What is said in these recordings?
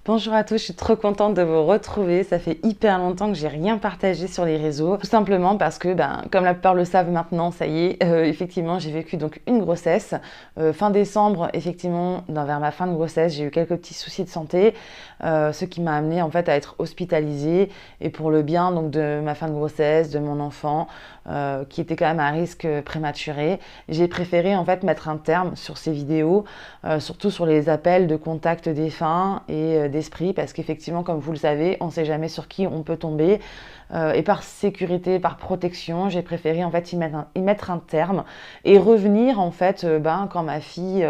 Bonjour à tous, je suis trop contente de vous retrouver. Ça fait hyper longtemps que j'ai rien partagé sur les réseaux. Tout simplement parce que, comme la plupart le savent maintenant, ça y est, effectivement, j'ai vécu donc une grossesse. Fin décembre, effectivement, vers ma fin de grossesse, j'ai eu quelques petits soucis de santé, ce qui m'a amené en fait à être hospitalisée. Et pour le bien donc de ma fin de grossesse, de mon enfant, qui était quand même à risque prématuré, j'ai préféré en fait mettre un terme sur ces vidéos, surtout sur les appels de contact défunt et d'esprit, parce qu'effectivement, comme vous le savez, on ne sait jamais sur qui on peut tomber. Et par sécurité, par protection, j'ai préféré en fait y mettre un terme et revenir en fait quand ma fille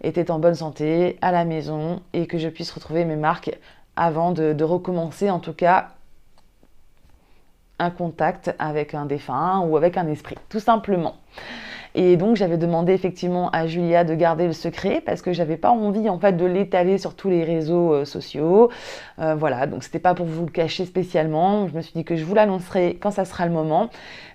était en bonne santé, à la maison, et que je puisse retrouver mes marques avant de recommencer en tout cas un contact avec un défunt ou avec un esprit, tout simplement. Et donc j'avais demandé effectivement à Julia de garder le secret parce que j'avais pas envie en fait de l'étaler sur tous les réseaux sociaux. Voilà, donc c'était pas pour vous le cacher spécialement. Je me suis dit que je vous l'annoncerai quand ça sera le moment,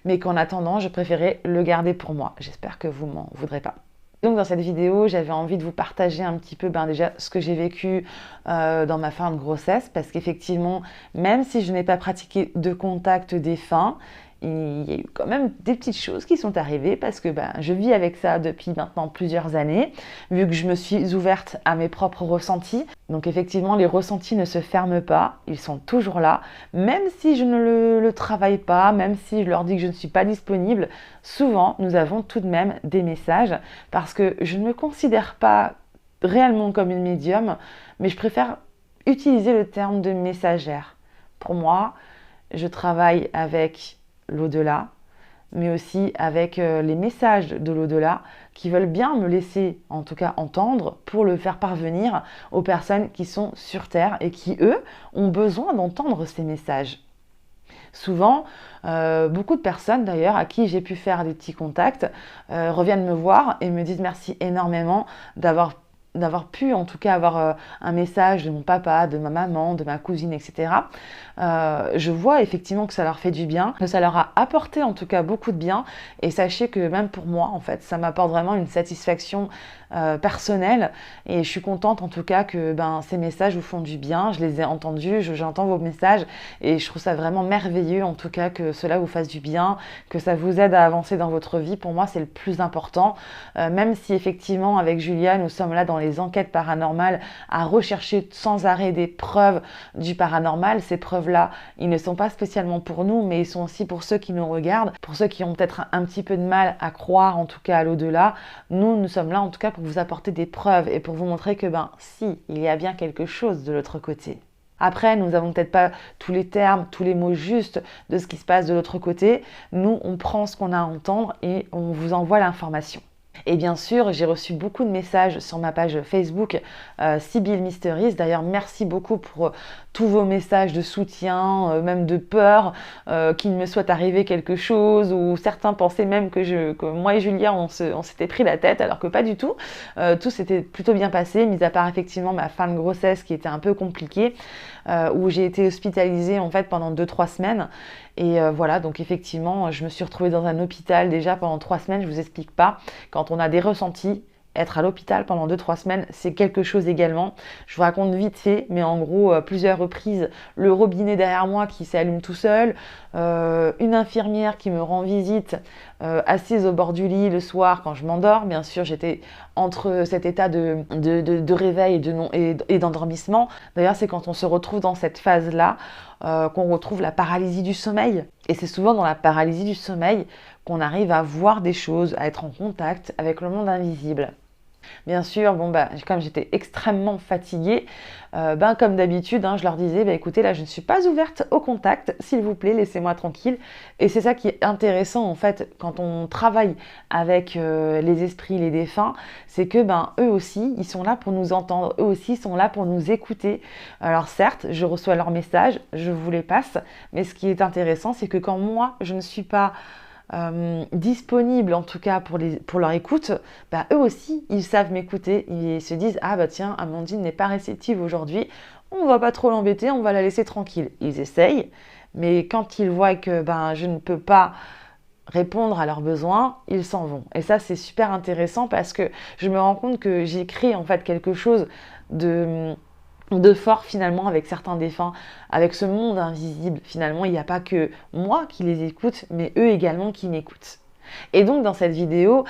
mais qu'en attendant, je préférais le garder pour moi. J'espère que vous m'en voudrez pas. Donc dans cette vidéo, j'avais envie de vous partager un petit peu déjà ce que j'ai vécu dans ma fin de grossesse, parce qu'effectivement, même si je n'ai pas pratiqué de contact défunt, il y a eu quand même des petites choses qui sont arrivées parce que je vis avec ça depuis maintenant plusieurs années, vu que je me suis ouverte à mes propres ressentis. Donc effectivement, les ressentis ne se ferment pas, ils sont toujours là. Même si je ne le travaille pas, même si je leur dis que je ne suis pas disponible, souvent nous avons tout de même des messages parce que je ne me considère pas réellement comme une médium, mais je préfère utiliser le terme de messagère. Pour moi, je travaille avec l'au-delà, mais aussi avec les messages de l'au-delà qui veulent bien me laisser, en tout cas, entendre pour le faire parvenir aux personnes qui sont sur Terre et qui, eux, ont besoin d'entendre ces messages. Souvent, beaucoup de personnes d'ailleurs à qui j'ai pu faire des petits contacts reviennent me voir et me disent merci énormément d'avoir pu en tout cas avoir un message de mon papa, de ma maman, de ma cousine, etc. Je vois effectivement que ça leur fait du bien, que ça leur a apporté en tout cas beaucoup de bien, et sachez que même pour moi en fait ça m'apporte vraiment une satisfaction personnelle, et je suis contente en tout cas que ces messages vous font du bien. Je les ai entendus, j'entends vos messages et je trouve ça vraiment merveilleux en tout cas que cela vous fasse du bien, que ça vous aide à avancer dans votre vie. Pour moi c'est le plus important, même si effectivement avec Julia nous sommes là dans les enquêtes paranormales à rechercher sans arrêt des preuves du paranormal. Ces preuves-là, ils ne sont pas spécialement pour nous, mais ils sont aussi pour ceux qui nous regardent, pour ceux qui ont peut-être un petit peu de mal à croire en tout cas à l'au-delà. Nous sommes là en tout cas pour vous apporter des preuves et pour vous montrer que si, il y a bien quelque chose de l'autre côté. Après, nous n'avons peut-être pas tous les termes, tous les mots justes de ce qui se passe de l'autre côté. Nous, on prend ce qu'on a à entendre et on vous envoie l'information. Et bien sûr, j'ai reçu beaucoup de messages sur ma page Facebook Sibylle Mysteries. D'ailleurs, merci beaucoup pour tous vos messages de soutien, même de peur qu'il me soit arrivé quelque chose, ou certains pensaient même que moi et Julia, on s'était pris la tête, alors que pas du tout. Tout s'était plutôt bien passé, mis à part effectivement ma fin de grossesse qui était un peu compliquée, où j'ai été hospitalisée en fait pendant 2-3 semaines. Et voilà, donc effectivement, je me suis retrouvée dans un hôpital déjà pendant 3 semaines. Je vous explique pas. Quand on a des ressentis, être à l'hôpital pendant 2-3 semaines, c'est quelque chose également. Je vous raconte vite fait, mais en gros, plusieurs reprises, le robinet derrière moi qui s'allume tout seul, une infirmière qui me rend visite assise au bord du lit le soir quand je m'endors. Bien sûr, j'étais entre cet état de réveil et d'endormissement. D'ailleurs, c'est quand on se retrouve dans cette phase-là qu'on retrouve la paralysie du sommeil. Et c'est souvent dans la paralysie du sommeil qu'on arrive à voir des choses, à être en contact avec le monde invisible. Bien sûr, comme j'étais extrêmement fatiguée, comme d'habitude, je leur disais, écoutez, là, je ne suis pas ouverte au contact, s'il vous plaît, laissez-moi tranquille. Et c'est ça qui est intéressant, en fait, quand on travaille avec les esprits, les défunts, c'est que, eux aussi, ils sont là pour nous entendre, eux aussi, ils sont là pour nous écouter. Alors certes, je reçois leurs messages, je vous les passe, mais ce qui est intéressant, c'est que quand moi, je ne suis pas disponible en tout cas pour leur écoute, eux aussi ils savent m'écouter, ils se disent tiens, Amandine n'est pas réceptive aujourd'hui, on va pas trop l'embêter, on va la laisser tranquille. Ils essayent, mais quand ils voient que je ne peux pas répondre à leurs besoins, ils s'en vont. Et ça c'est super intéressant parce que je me rends compte que j'ai créé en fait quelque chose de de fort finalement avec certains défunts, avec ce monde invisible. Finalement, il n'y a pas que moi qui les écoute, mais eux également qui m'écoutent. Et donc dans cette vidéo,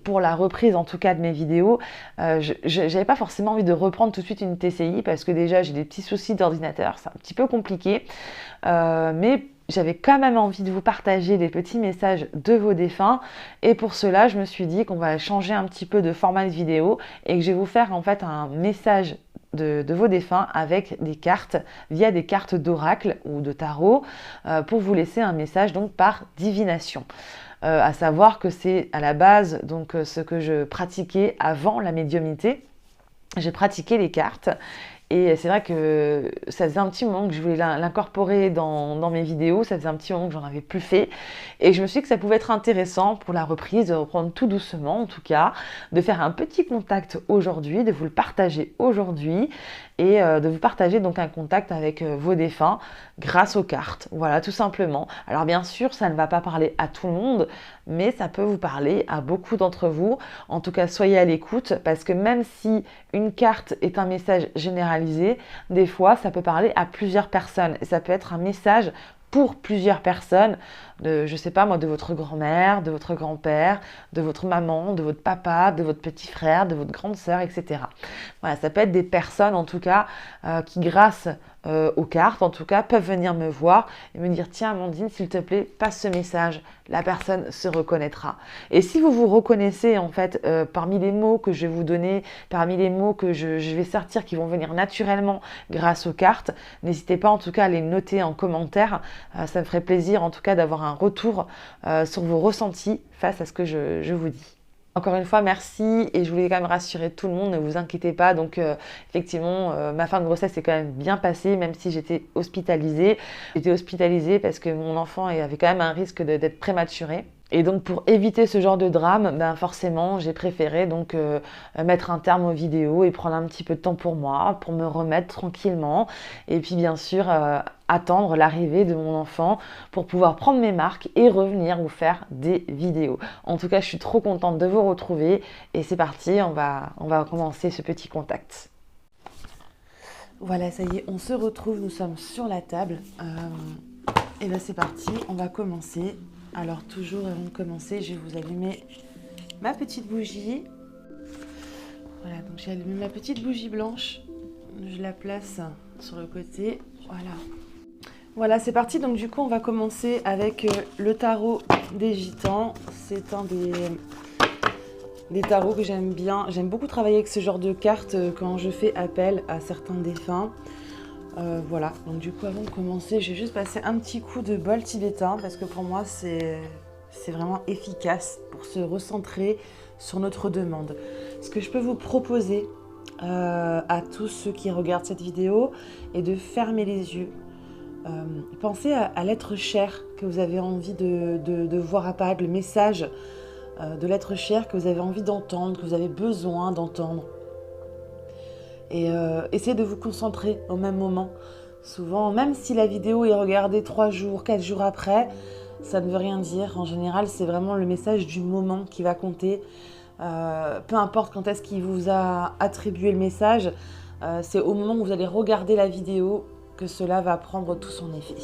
pour la reprise en tout cas de mes vidéos, j'avais pas forcément envie de reprendre tout de suite une TCI parce que déjà j'ai des petits soucis d'ordinateur, c'est un petit peu compliqué, mais j'avais quand même envie de vous partager des petits messages de vos défunts et pour cela je me suis dit qu'on va changer un petit peu de format de vidéo et que je vais vous faire en fait un message de vos défunts avec des cartes, via des cartes d'oracle ou de tarot, pour vous laisser un message donc par divination. À savoir que c'est à la base donc ce que je pratiquais avant la médiumnité. J'ai pratiqué les cartes et c'est vrai que ça faisait un petit moment que je voulais l'incorporer dans mes vidéos, ça faisait un petit moment que j'en avais plus fait et je me suis dit que ça pouvait être intéressant pour la reprise, de reprendre tout doucement en tout cas, de faire un petit contact aujourd'hui, de vous le partager aujourd'hui et de vous partager donc un contact avec vos défunts grâce aux cartes, voilà tout simplement. Alors bien sûr ça ne va pas parler à tout le monde mais ça peut vous parler à beaucoup d'entre vous, en tout cas soyez à l'écoute parce que même si une carte est un message généralisé, des fois ça peut parler à plusieurs personnes et ça peut être un message pour plusieurs personnes, je sais pas moi, de votre grand-mère, de votre grand-père, de votre maman, de votre papa, de votre petit frère, de votre grande sœur, etc. Voilà, ça peut être des personnes en tout cas qui grâce aux cartes en tout cas peuvent venir me voir et me dire tiens Amandine s'il te plaît passe ce message, la personne se reconnaîtra. Et si vous vous reconnaissez en fait parmi les mots que je vais vous donner, parmi les mots que je vais sortir qui vont venir naturellement grâce aux cartes, n'hésitez pas en tout cas à les noter en commentaire, ça me ferait plaisir en tout cas d'avoir un retour sur vos ressentis face à ce que je vous dis. Encore une fois, merci et je voulais quand même rassurer tout le monde, ne vous inquiétez pas. Donc effectivement, ma fin de grossesse est quand même bien passée, même si j'étais hospitalisée. J'étais hospitalisée parce que mon enfant avait quand même un risque d'être prématuré. Et donc pour éviter ce genre de drame, ben forcément j'ai préféré donc mettre un terme aux vidéos et prendre un petit peu de temps pour moi, pour me remettre tranquillement. Et puis bien sûr attendre l'arrivée de mon enfant pour pouvoir prendre mes marques et revenir vous faire des vidéos. En tout cas je suis trop contente de vous retrouver et c'est parti, on va commencer ce petit contact. Voilà, ça y est, on se retrouve, nous sommes sur la table. Et bien c'est parti, on va commencer. Alors toujours avant de commencer, je vais vous allumer ma petite bougie. Voilà, donc j'ai allumé ma petite bougie blanche. Je la place sur le côté. Voilà. Voilà, c'est parti. Donc du coup, on va commencer avec le tarot des gitans. C'est un des tarots que j'aime bien. J'aime beaucoup travailler avec ce genre de cartes quand je fais appel à certains défunts. Voilà, donc du coup avant de commencer, je vais juste passer un petit coup de bol tibétain parce que pour moi c'est vraiment efficace pour se recentrer sur notre demande. Ce que je peux vous proposer à tous ceux qui regardent cette vidéo est de fermer les yeux. Pensez à l'être cher que vous avez envie de voir apparaître, le message de l'être cher que vous avez envie d'entendre, que vous avez besoin d'entendre. Et essayez de vous concentrer au même moment. Souvent, même si la vidéo est regardée 3 jours, 4 jours après, ça ne veut rien dire. En général, c'est vraiment le message du moment qui va compter. Peu importe quand est-ce qu'il vous a attribué le message, c'est au moment où vous allez regarder la vidéo que cela va prendre tout son effet.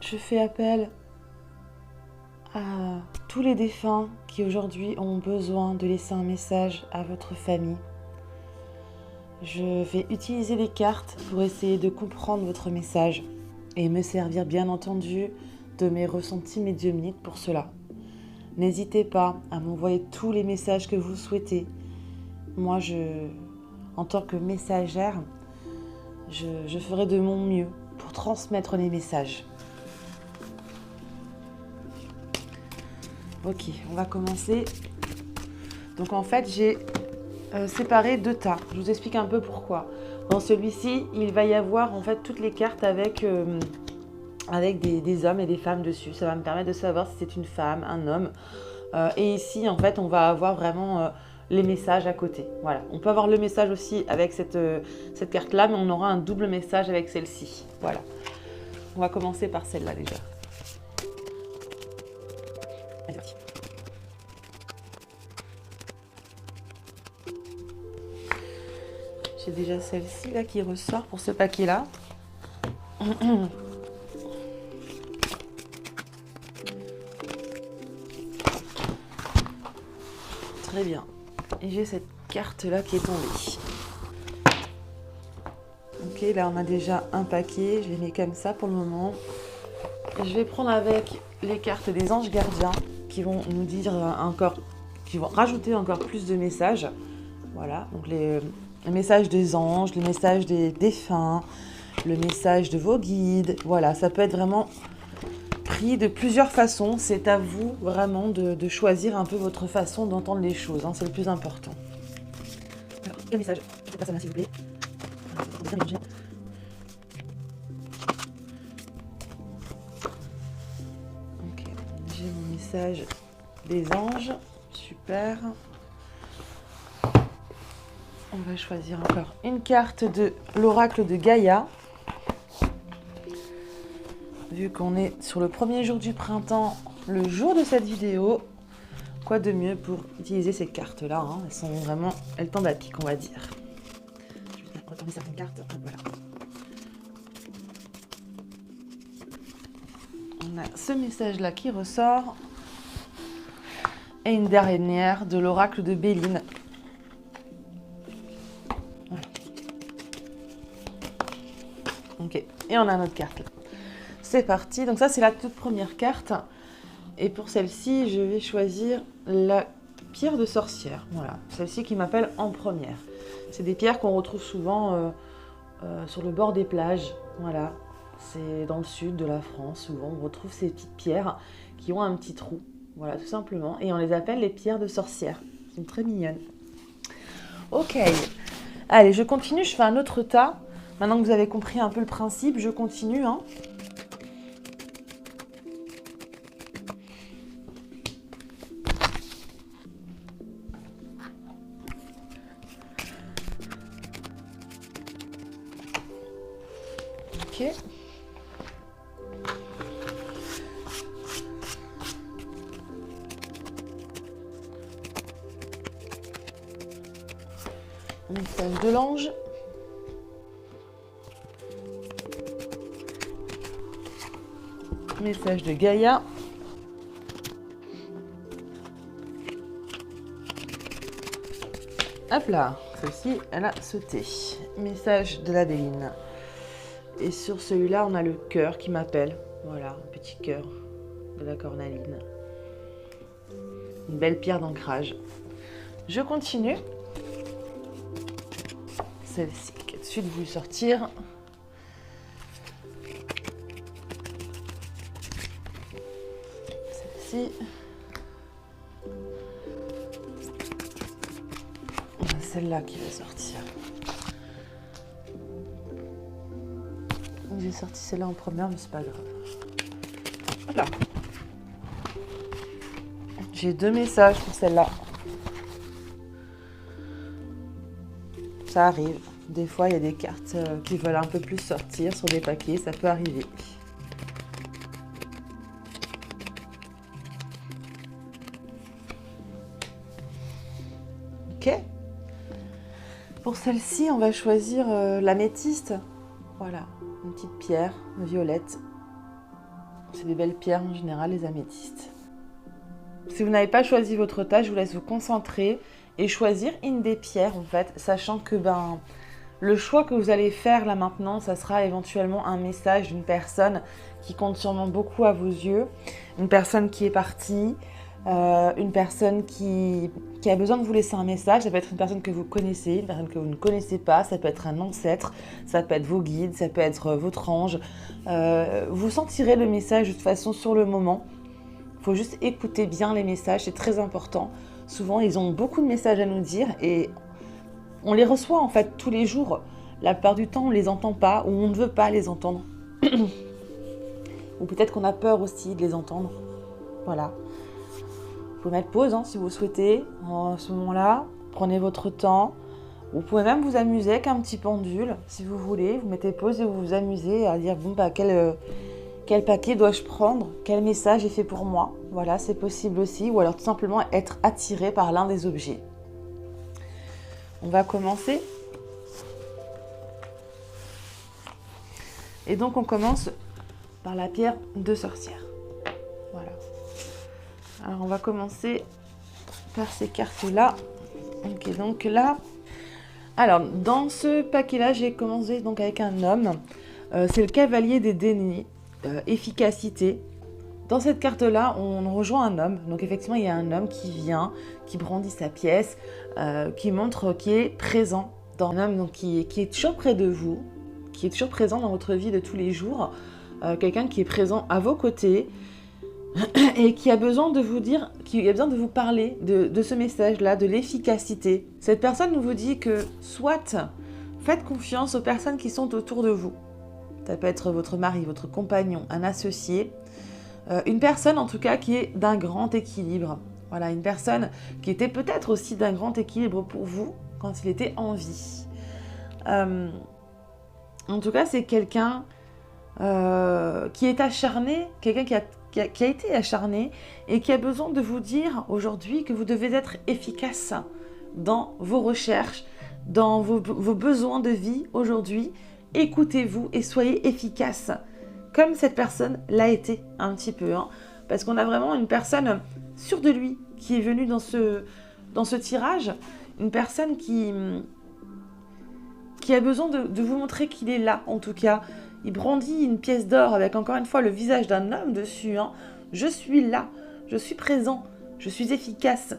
Je fais appel à tous les défunts qui aujourd'hui ont besoin de laisser un message à votre famille. Je vais utiliser les cartes pour essayer de comprendre votre message et me servir bien entendu de mes ressentis médiumniques pour cela. N'hésitez pas à m'envoyer tous les messages que vous souhaitez. Moi, je en tant que messagère, je ferai de mon mieux pour transmettre les messages. Ok, on va commencer. Donc en fait, j'ai séparé 2 tas. Je vous explique un peu pourquoi. Dans celui-ci, il va y avoir en fait toutes les cartes avec des hommes et des femmes dessus. Ça va me permettre de savoir si c'est une femme, un homme. Et ici, en fait, on va avoir vraiment les messages à côté. Voilà. On peut avoir le message aussi avec cette carte-là, mais on aura un double message avec celle-ci. Voilà. On va commencer par celle-là déjà. Allez, parti. J'ai déjà celle-ci là qui ressort pour ce paquet-là. Très bien. Et j'ai cette carte-là qui est tombée. Ok, là on a déjà un paquet. Je les mets comme ça pour le moment. Et je vais prendre avec les cartes des anges gardiens qui vont nous dire encore, qui vont rajouter encore plus de messages. Voilà, donc les messages des anges, les messages des défunts, le message de vos guides. Voilà, ça peut être vraiment pris de plusieurs façons. C'est à vous vraiment de choisir un peu votre façon d'entendre les choses. Hein, c'est le plus important. Alors, quel message cette personne-là, s'il vous plaît? Ok, j'ai mon message des anges. Super. On va choisir encore une carte de l'oracle de Gaïa. Vu qu'on est sur le premier jour du printemps, le jour de cette vidéo, quoi de mieux pour utiliser ces cartes-là, hein. Elles sont vraiment, elles tombent à pic, on va dire. Je vais retourner certaines cartes. Voilà. On a ce message-là qui ressort. Et une dernière de l'oracle de Béline. Voilà. Ok, et on a notre carte là. C'est parti, donc ça c'est la toute première carte. Et pour celle-ci, je vais choisir la pierre de sorcière. Voilà, celle-ci qui m'appelle en première. C'est des pierres qu'on retrouve souvent sur le bord des plages. Voilà, c'est dans le sud de la France, souvent on retrouve ces petites pierres qui ont un petit trou. Voilà, tout simplement. Et on les appelle les pierres de sorcière. Elles sont très mignonnes. Ok, allez, je continue, je fais un autre tas. Maintenant que vous avez compris un peu le principe, je continue, hein. Ok. Message de l'ange. Message de Gaïa. Hop là, celle-ci, elle a sauté. Message de la Béline. Et sur celui-là, on a le cœur qui m'appelle. Voilà, un petit cœur de la cornaline. Une belle pierre d'ancrage. Je continue. Celle-ci qui a tout de suite voulu sortir. Celle-ci. Celle-là qui va sortir. J'ai sorti celle-là en première, mais c'est pas grave. Voilà. J'ai 2 messages pour celle-là. Ça arrive. Des fois, il y a des cartes qui veulent un peu plus sortir sur des paquets. Ça peut arriver. Ok. Pour celle-ci, on va choisir l'améthyste. Voilà, une petite pierre violette. C'est des belles pierres en général, les améthystes. Si vous n'avez pas choisi votre tas, je vous laisse vous concentrer et choisir une des pierres en fait, sachant que le choix que vous allez faire là maintenant, ça sera éventuellement un message d'une personne qui compte sûrement beaucoup à vos yeux, une personne qui est partie, une personne qui qui a besoin de vous laisser un message. Ça peut être une personne que vous connaissez, une personne que vous ne connaissez pas, ça peut être un ancêtre, ça peut être vos guides, ça peut être votre ange. Vous sentirez le message de toute façon sur le moment. Il faut juste écouter bien les messages, c'est très important. Souvent, ils ont beaucoup de messages à nous dire et on les reçoit en fait tous les jours. La plupart du temps, on ne les entend pas ou on ne veut pas les entendre. Ou peut-être qu'on a peur aussi de les entendre. Voilà. Vous pouvez mettre pause si vous souhaitez. En ce moment-là, prenez votre temps. Vous pouvez même vous amuser avec un petit pendule, si vous voulez. Vous mettez pause et vous vous amusez à dire quel paquet dois-je prendre? Quel message est fait pour moi? Voilà, c'est possible aussi. Ou alors tout simplement être attiré par l'un des objets. On va commencer. Et donc on commence par la pierre de sorcière. Voilà. Alors on va commencer par ces cartes-là. Ok, donc là... Alors, dans ce paquet-là, j'ai commencé donc avec un homme. C'est le cavalier des dénis, efficacité. Dans cette carte-là, on rejoint un homme. Donc effectivement, il y a un homme qui vient, qui brandit sa pièce, qui montre qu'il est présent. Un homme donc, qui est toujours près de vous, qui est toujours présent dans votre vie de tous les jours. Quelqu'un qui est présent à vos côtés et qui a besoin de vous dire, qui a besoin de vous parler de ce message-là, de l'efficacité. Cette personne vous dit que soit faites confiance aux personnes qui sont autour de vous. Ça peut être votre mari, votre compagnon, un associé, une personne en tout cas qui est d'un grand équilibre. Voilà, une personne qui était peut-être aussi d'un grand équilibre pour vous quand il était en vie. En tout cas, c'est quelqu'un qui est acharné, quelqu'un qui a été acharné et qui a besoin de vous dire aujourd'hui que vous devez être efficace dans vos recherches, dans vos besoins de vie aujourd'hui. Écoutez-vous et soyez efficace, comme cette personne l'a été un petit peu. Parce qu'on a vraiment une personne sûre de lui qui est venue dans ce tirage, une personne qui a besoin de vous montrer qu'il est là, en tout cas. Il brandit une pièce d'or avec encore une fois le visage d'un homme dessus. Je suis là, je suis présent, je suis efficace,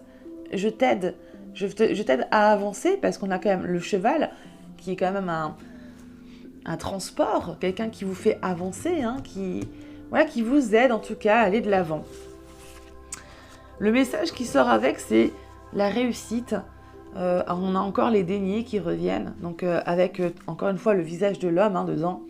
je t'aide. Je t'aide à avancer parce qu'on a quand même le cheval qui est quand même un transport, quelqu'un qui vous fait avancer, qui vous aide en tout cas à aller de l'avant. Le message qui sort avec, c'est la réussite. On a encore les deniers qui reviennent, donc avec encore une fois le visage de l'homme dedans.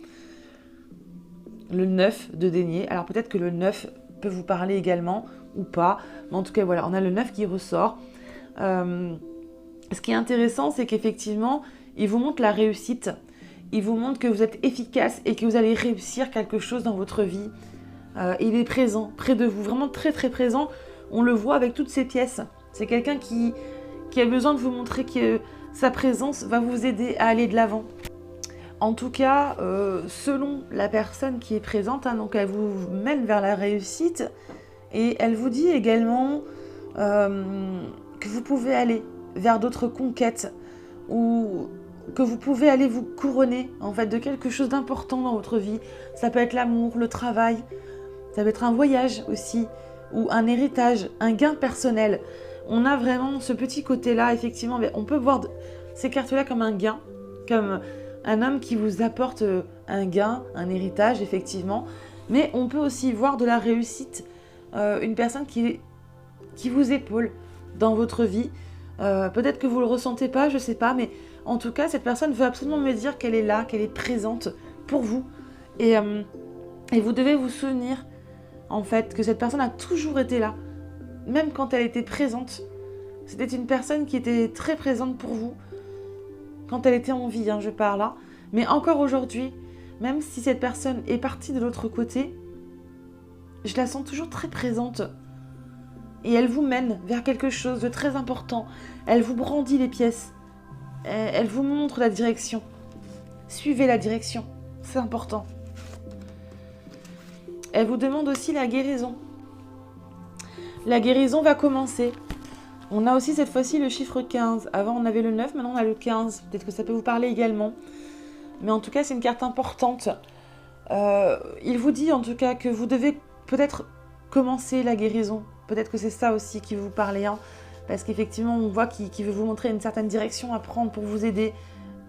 Le 9 de denier. Alors peut-être que le 9 peut vous parler également ou pas, mais en tout cas voilà, on a le 9 qui ressort. Ce qui est intéressant, c'est qu'effectivement, il vous montre la réussite, il vous montre que vous êtes efficace et que vous allez réussir quelque chose dans votre vie. Il est présent, près de vous, vraiment très très présent. On le voit avec toutes ces pièces. C'est quelqu'un qui a besoin de vous montrer que sa présence va vous aider à aller de l'avant. En tout cas, selon la personne qui est présente, donc elle vous mène vers la réussite et elle vous dit également que vous pouvez aller vers d'autres conquêtes ou que vous pouvez aller vous couronner en fait de quelque chose d'important dans votre vie. Ça peut être l'amour, le travail, ça peut être un voyage aussi ou un héritage, un gain personnel. On a vraiment ce petit côté-là, effectivement, mais on peut voir ces cartes-là comme un gain, comme un homme qui vous apporte un gain, un héritage, effectivement. Mais on peut aussi voir de la réussite, une personne qui vous épaule dans votre vie. Peut-être que vous ne le ressentez pas, je ne sais pas, mais en tout cas, cette personne veut absolument me dire qu'elle est là, qu'elle est présente pour vous. Et vous devez vous souvenir, en fait, que cette personne a toujours été là. Même quand elle était présente. C'était une personne qui était très présente pour vous. Quand elle était en vie, je parle là. Mais encore aujourd'hui, même si cette personne est partie de l'autre côté, je la sens toujours très présente. Et elle vous mène vers quelque chose de très important. Elle vous brandit les pièces. Elle vous montre la direction. Suivez la direction. C'est important. Elle vous demande aussi la guérison. La guérison va commencer. On a aussi cette fois-ci le chiffre 15. Avant, on avait le 9, maintenant on a le 15. Peut-être que ça peut vous parler également. Mais en tout cas, c'est une carte importante. Il vous dit en tout cas que vous devez peut-être commencer la guérison. Peut-être que c'est ça aussi qui vous parlait. parce qu'effectivement, on voit qu'il veut vous montrer une certaine direction à prendre pour vous aider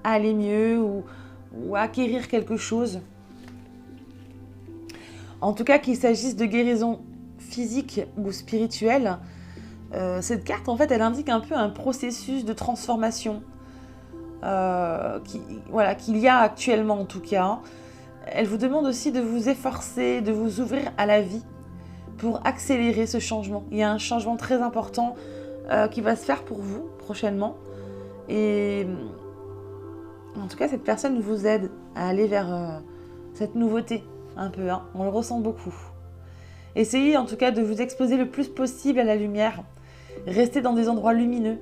à aller mieux ou à acquérir quelque chose. En tout cas, qu'il s'agisse de guérison physique ou spirituelle, cette carte, en fait, elle indique un peu un processus de transformation qu'il y a actuellement, en tout cas. Elle vous demande aussi de vous efforcer, de vous ouvrir à la vie pour accélérer ce changement. Il y a un changement très important qui va se faire pour vous prochainement. Et en tout cas, cette personne vous aide à aller vers cette nouveauté, un peu. Hein. On le ressent beaucoup. Essayez en tout cas de vous exposer le plus possible à la lumière. Restez dans des endroits lumineux.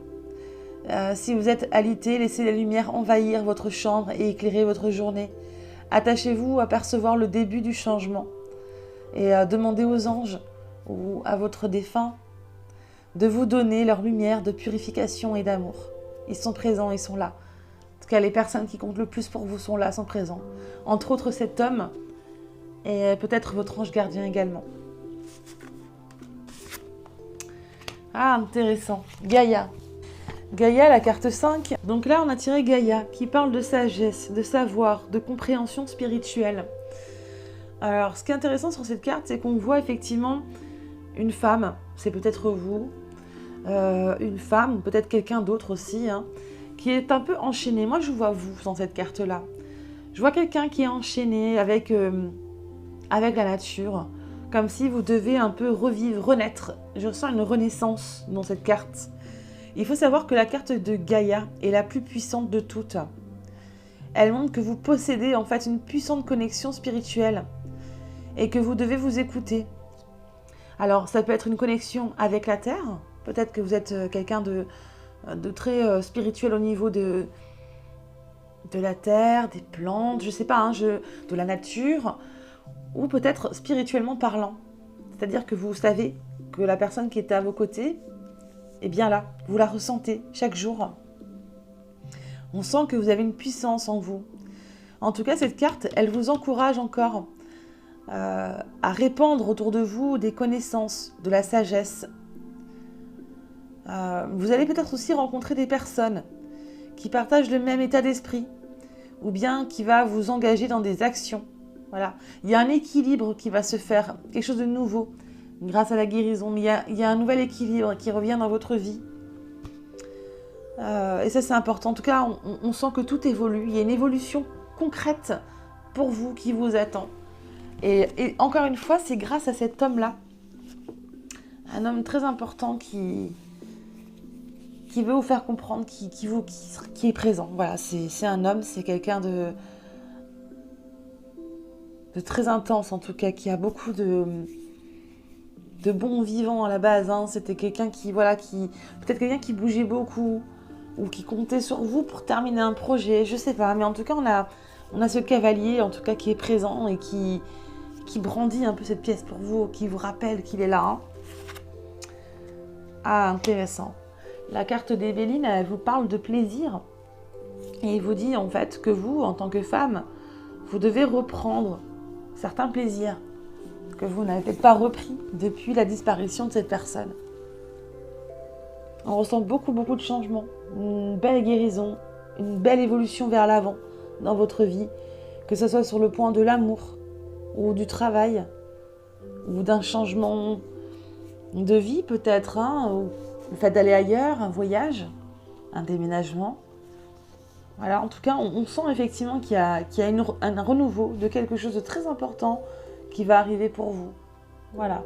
Si vous êtes alité, laissez la lumière envahir votre chambre et éclairer votre journée. Attachez-vous à percevoir le début du changement et demandez aux anges ou à votre défunt de vous donner leur lumière de purification et d'amour. Ils sont présents, ils sont là. En tout cas, les personnes qui comptent le plus pour vous sont là, sont présents. Entre autres, cet homme et peut-être votre ange gardien également. Ah, intéressant. Gaïa. Gaïa, la carte 5. Donc là, on a tiré Gaïa, qui parle de sagesse, de savoir, de compréhension spirituelle. Alors, ce qui est intéressant sur cette carte, c'est qu'on voit effectivement une femme, c'est peut-être vous, une femme, ou peut-être quelqu'un d'autre aussi, hein, qui est un peu enchaîné. Moi, je vois vous dans cette carte-là. Je vois quelqu'un qui est enchaîné avec la nature, comme si vous devez un peu revivre, renaître. Je ressens une renaissance dans cette carte. Il faut savoir que la carte de Gaïa est la plus puissante de toutes. Elle montre que vous possédez en fait une puissante connexion spirituelle et que vous devez vous écouter. Alors, ça peut être une connexion avec la Terre. Peut-être que vous êtes quelqu'un de très spirituel au niveau de la Terre, des plantes, je ne sais pas, hein, de la nature, ou peut-être spirituellement parlant. C'est-à-dire que vous savez que la personne qui est à vos côtés est bien là. Vous la ressentez chaque jour. On sent que vous avez une puissance en vous. En tout cas, cette carte, elle vous encourage encore à répandre autour de vous des connaissances, de la sagesse. Vous allez peut-être aussi rencontrer des personnes qui partagent le même état d'esprit ou bien qui va vous engager dans des actions. Voilà. Il y a un équilibre qui va se faire, quelque chose de nouveau grâce à la guérison. Mais il y a un nouvel équilibre qui revient dans votre vie. Et ça, c'est important. En tout cas, on sent que tout évolue. Il y a une évolution concrète pour vous qui vous attend. Et encore une fois, c'est grâce à cet homme-là. Un homme très important qui veut vous faire comprendre, qui est présent. Voilà, c'est un homme, c'est quelqu'un de très intense en tout cas, qui a beaucoup de bons vivants à la base. Hein. C'était quelqu'un peut-être quelqu'un qui bougeait beaucoup ou qui comptait sur vous pour terminer un projet, je sais pas. Mais en tout cas, on a ce cavalier en tout cas qui est présent et qui brandit un peu cette pièce pour vous, qui vous rappelle qu'il est là. Hein. Ah, intéressant. La carte d'Evelyne, elle vous parle de plaisir et il vous dit en fait que vous, en tant que femme, vous devez reprendre certains plaisirs que vous n'avez peut-être pas repris depuis la disparition de cette personne. On ressent beaucoup de changements, une belle guérison, une belle évolution vers l'avant dans votre vie, que ce soit sur le point de l'amour ou du travail ou d'un changement de vie peut-être, hein, ou le fait d'aller ailleurs, un voyage, un déménagement. Voilà, en tout cas, on sent effectivement qu'il y a un renouveau de quelque chose de très important qui va arriver pour vous. Voilà.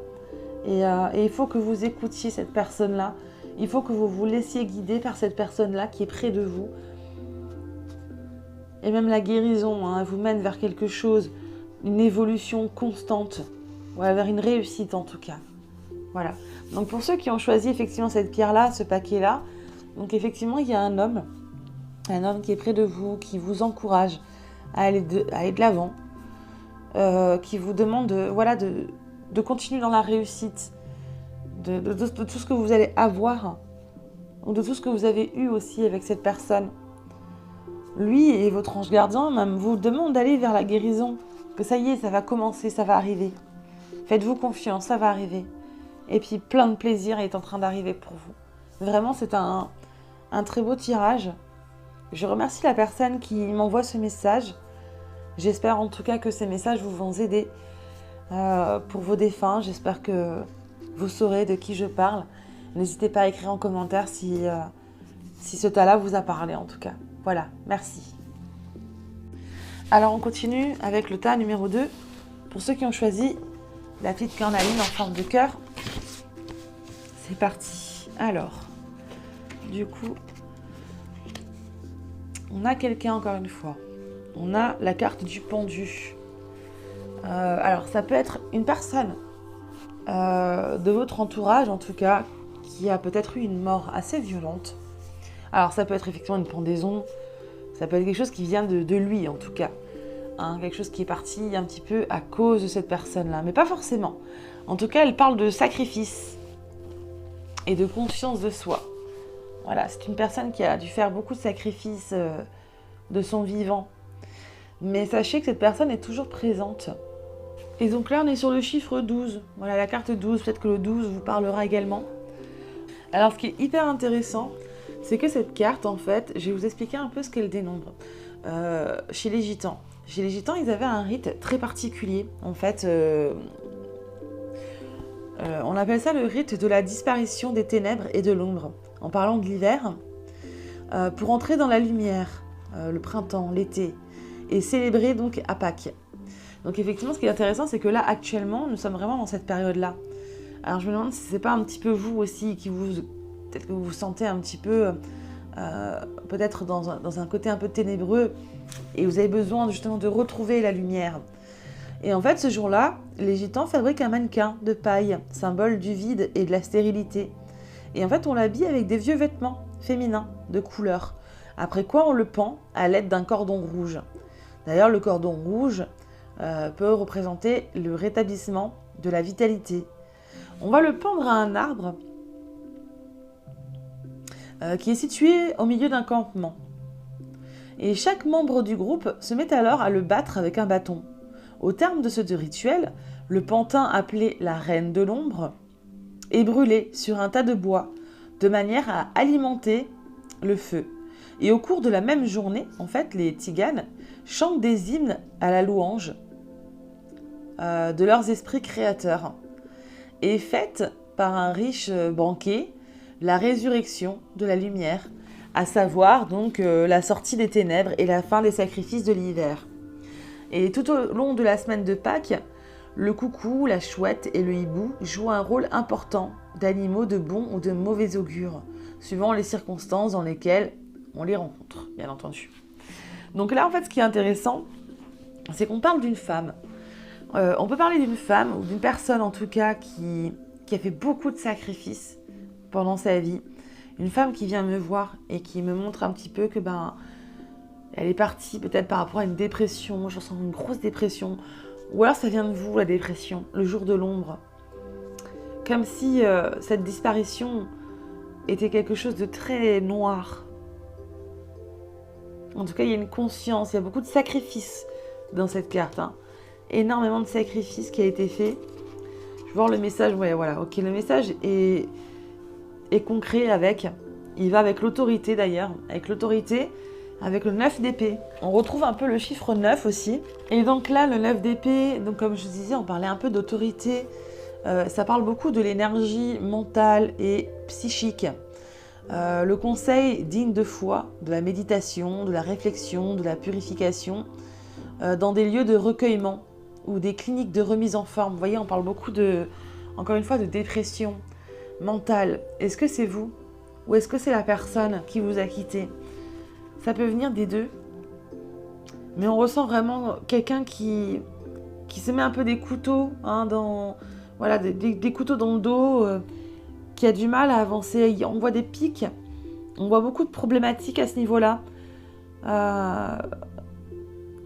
Et il faut que vous écoutiez cette personne-là. Il faut que vous vous laissiez guider par cette personne-là qui est près de vous. Et même la guérison, hein, vous mène vers quelque chose, une évolution constante. Voilà, vers une réussite en tout cas. Voilà. Donc pour ceux qui ont choisi effectivement cette pierre-là, ce paquet-là, donc effectivement il y a un homme qui est près de vous, qui vous encourage à aller de l'avant, qui vous demande de continuer dans la réussite, de tout ce que vous allez avoir, ou de tout ce que vous avez eu aussi avec cette personne. Lui et votre ange gardien même vous demandent d'aller vers la guérison, que ça y est, ça va commencer, ça va arriver. Faites-vous confiance, ça va arriver. Et puis plein de plaisir est en train d'arriver pour vous. Vraiment, c'est un très beau tirage. Je remercie la personne qui m'envoie ce message. J'espère en tout cas que ces messages vont aider pour vos défunts. J'espère que vous saurez de qui je parle. N'hésitez pas à écrire en commentaire si ce tas-là vous a parlé en tout cas. Voilà, merci. Alors on continue avec le tas numéro 2. Pour ceux qui ont choisi la petite cornaline en forme de cœur, c'est parti. Alors, du coup, on a quelqu'un encore une fois. On a la carte du pendu. Alors ça peut être une personne de votre entourage en tout cas, qui a peut-être eu une mort assez violente. Alors ça peut être effectivement une pendaison, ça peut être quelque chose qui vient de lui en tout cas. Hein, quelque chose qui est parti un petit peu à cause de cette personne-là, mais pas forcément. En tout cas, elle parle de sacrifice et de conscience de soi. Voilà, c'est une personne qui a dû faire beaucoup de sacrifices de son vivant. Mais sachez que cette personne est toujours présente. Et donc là, on est sur le chiffre 12. Voilà, la carte 12, peut-être que le 12 vous parlera également. Alors, ce qui est hyper intéressant, c'est que cette carte, en fait, je vais vous expliquer un peu ce qu'elle dénombre. Chez les Gitans. Chez les Gitans, ils avaient un rite très particulier. En fait, on appelle ça le rite de la disparition des ténèbres et de l'ombre. En parlant de l'hiver, pour entrer dans la lumière, le printemps, l'été, et célébrer donc à Pâques. Donc effectivement, ce qui est intéressant, c'est que là, actuellement, nous sommes vraiment dans cette période-là. Alors je me demande si c'est pas un petit peu vous aussi, peut-être que vous vous sentez un petit peu, peut-être dans un côté un peu ténébreux, et vous avez besoin justement de retrouver la lumière. Et en fait, ce jour-là, les Gitans fabriquent un mannequin de paille, symbole du vide et de la stérilité. Et en fait, on l'habille avec des vieux vêtements féminins de couleur. Après quoi, on le pend à l'aide d'un cordon rouge. D'ailleurs, le cordon rouge peut représenter le rétablissement de la vitalité. On va le pendre à un arbre qui est situé au milieu d'un campement. Et chaque membre du groupe se met alors à le battre avec un bâton. Au terme de ce rituel, le pantin appelé la reine de l'ombre est brûlé sur un tas de bois, de manière à alimenter le feu. Et au cours de la même journée, en fait, les tziganes chantent des hymnes à la louange de leurs esprits créateurs. Et fêtent par un riche banquet la résurrection de la lumière, à savoir donc la sortie des ténèbres et la fin des sacrifices de l'hiver. Et tout au long de la semaine de Pâques, le coucou, la chouette et le hibou jouent un rôle important d'animaux de bon ou de mauvais augure, suivant les circonstances dans lesquelles on les rencontre, bien entendu. Donc là, en fait, ce qui est intéressant, c'est qu'on parle d'une femme. On peut parler d'une femme, ou d'une personne en tout cas, qui a fait beaucoup de sacrifices pendant sa vie. Une femme qui vient me voir et qui me montre un petit peu que elle est partie peut-être par rapport à une dépression, je ressens une grosse dépression, ou alors ça vient de vous, la dépression, le jour de l'ombre. Comme si cette disparition était quelque chose de très noir. En tout cas, il y a une conscience, il y a beaucoup de sacrifices dans cette carte. Hein. Énormément de sacrifices qui a été fait. Je vais voir le message, ouais, voilà, ok, le message est concret il va avec l'autorité d'ailleurs, avec le 9 d'épée. On retrouve un peu le chiffre 9 aussi. Et donc là, le 9 d'épée, donc comme je disais, on parlait un peu d'autorité. Ça parle beaucoup de l'énergie mentale et psychique. Le conseil digne de foi, de la méditation, de la réflexion, de la purification, dans des lieux de recueillement ou des cliniques de remise en forme. Vous voyez, on parle beaucoup encore une fois, de dépression mentale. Est-ce que c'est vous ou est-ce que c'est la personne qui vous a quitté? Ça peut venir des deux, mais on ressent vraiment quelqu'un qui se met un peu des couteaux, hein, des couteaux dans le dos, qui a du mal à avancer. On voit des pics, on voit beaucoup de problématiques à ce niveau-là.